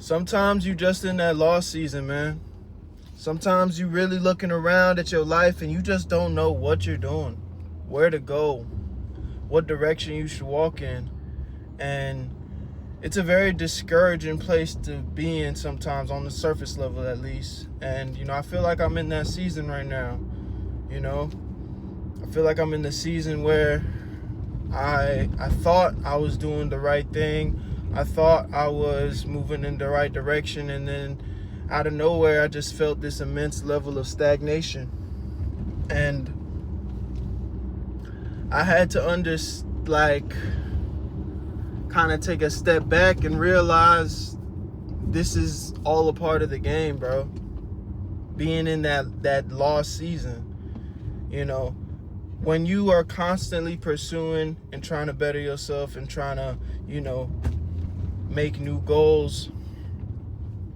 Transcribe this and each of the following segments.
Sometimes you just in that lost season, man. Sometimes you really looking around at your life and you just don't know what you're doing, where to go, what direction you should walk in. And it's a very discouraging place to be in sometimes, on the surface level at least. And, I feel like I'm in that season right now. I feel like I'm in the season where I thought I was doing the right thing. I thought I was moving in the right direction, and then out of nowhere, I just felt this immense level of stagnation. And I had to kind of take a step back and realize this is all a part of the game, bro. Being in that lost season, when you are constantly pursuing and trying to better yourself and trying to, make new goals,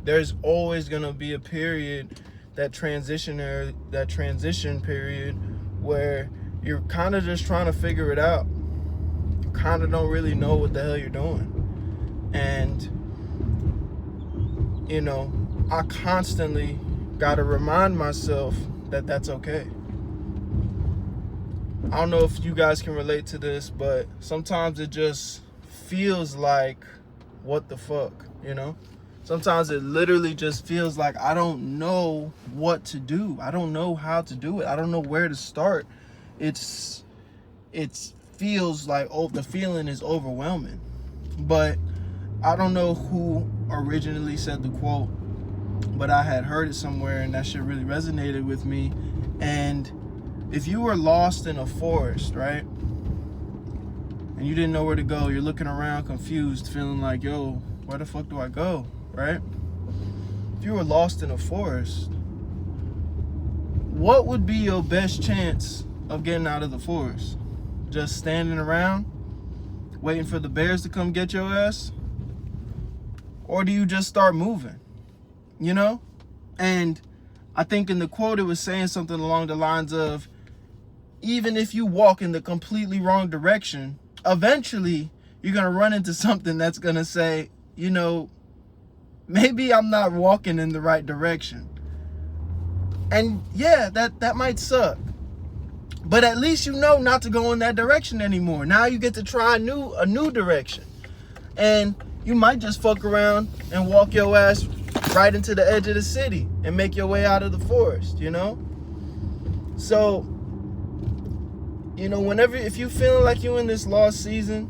there's always going to be a period, that transition period, where you're kind of just trying to figure it out. You kind of don't really know what the hell you're doing. And, I constantly got to remind myself that that's okay. I don't know if you guys can relate to this, but sometimes it just feels like, what the fuck, Sometimes it literally just feels like I don't know what to do. I don't know how to do it. I don't know where to start. It feels like, the feeling is overwhelming. But I don't know who originally said the quote, but I had heard it somewhere and that shit really resonated with me. And if you were lost in a forest, right? And you didn't know where to go, you're looking around confused, feeling like, yo, where the fuck do I go, right? If you were lost in a forest, what would be your best chance of getting out of the forest? Just standing around, waiting for the bears to come get your ass? Or do you just start moving, And I think in the quote, it was saying something along the lines of, even if you walk in the completely wrong direction, eventually you're going to run into something that's going to say, maybe I'm not walking in the right direction. And yeah, that might suck. But at least you know not to go in that direction anymore. Now you get to try a new direction. And you might just fuck around and walk your ass right into the edge of the city and make your way out of the forest, So, if you feeling like you're in this lost season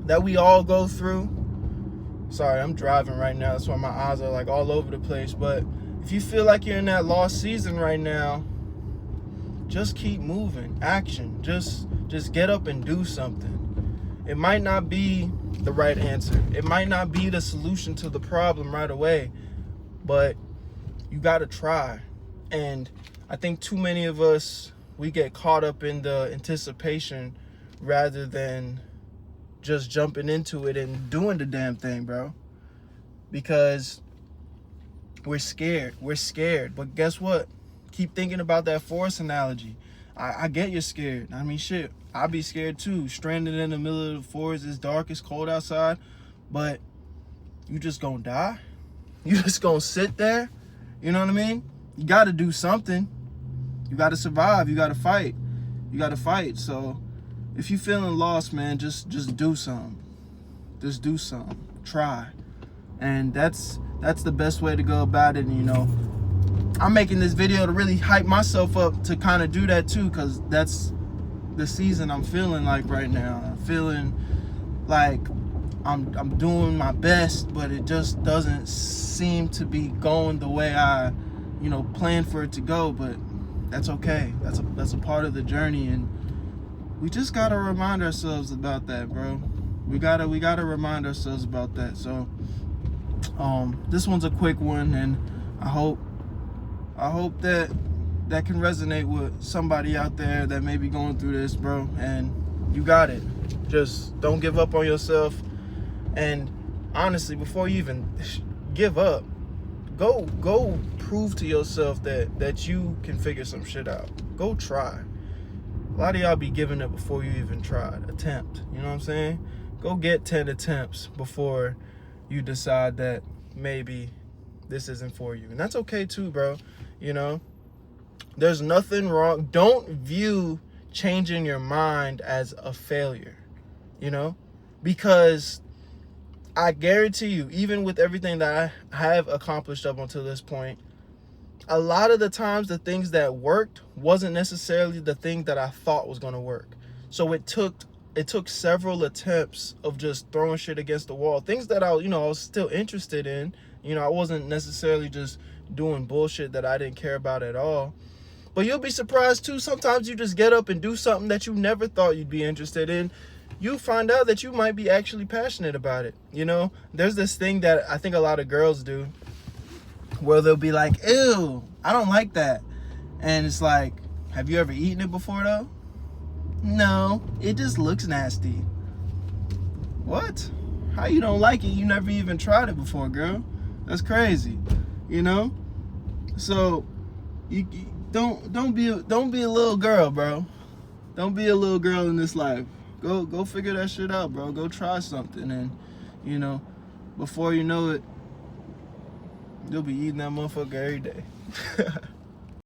that we all go through, sorry, I'm driving right now, that's why my eyes are like all over the place, but if you feel like you're in that lost season right now, just keep moving. Action. Just get up and do something. It might not be the right answer. It might not be the solution to the problem right away, but you got to try. And I think too many of us, we get caught up in the anticipation rather than just jumping into it and doing the damn thing, bro. Because we're scared. But guess what? Keep thinking about that forest analogy. I get you're scared. I mean, shit, I'd be scared too. Stranded in the middle of the forest, it's dark, it's cold outside, but you just gonna die? You just gonna sit there? You know what I mean? You gotta do something. You gotta survive. You gotta fight. So if you feeling lost, man, just do something. Just do something. Try. And that's the best way to go about it. And, I'm making this video to really hype myself up to kind of do that too, because that's the season I'm feeling like right now. I'm feeling like I'm doing my best, but it just doesn't seem to be going the way I, planned for it to go. But that's okay. That's a part of the journey, and we just gotta remind ourselves about that, bro. We gotta remind ourselves about that. So, this one's a quick one, and I hope that can resonate with somebody out there that may be going through this, bro. And you got it. Just don't give up on yourself. And honestly, before you even give up, go prove to yourself that you can figure some shit out. Go try. A lot of y'all be giving up before you even tried. Attempt. You know what I'm saying? Go get 10 attempts before you decide that maybe this isn't for you. And that's okay too, bro. You know, there's nothing wrong. Don't view changing your mind as a failure, you know, because I guarantee you, even with everything that I have accomplished up until this point, a lot of the times the things that worked wasn't necessarily the thing that I thought was going to work. So it took several attempts of just throwing shit against the wall, things that I was still interested in. You know, I wasn't necessarily just doing bullshit that I didn't care about at all. But you'll be surprised too. Sometimes you just get up and do something that you never thought you'd be interested in. You find out that you might be actually passionate about it. You know, there's this thing that I think a lot of girls do where they'll be like, ew, I don't like that. And it's like, have you ever eaten it before though? No, it just looks nasty. What? How you don't like it? You never even tried it before, girl. That's crazy, you know? So you don't be a little girl, bro. Don't be a little girl in this life. Go figure that shit out, bro. Go try something, and you know, before you know it, you'll be eating that motherfucker every day.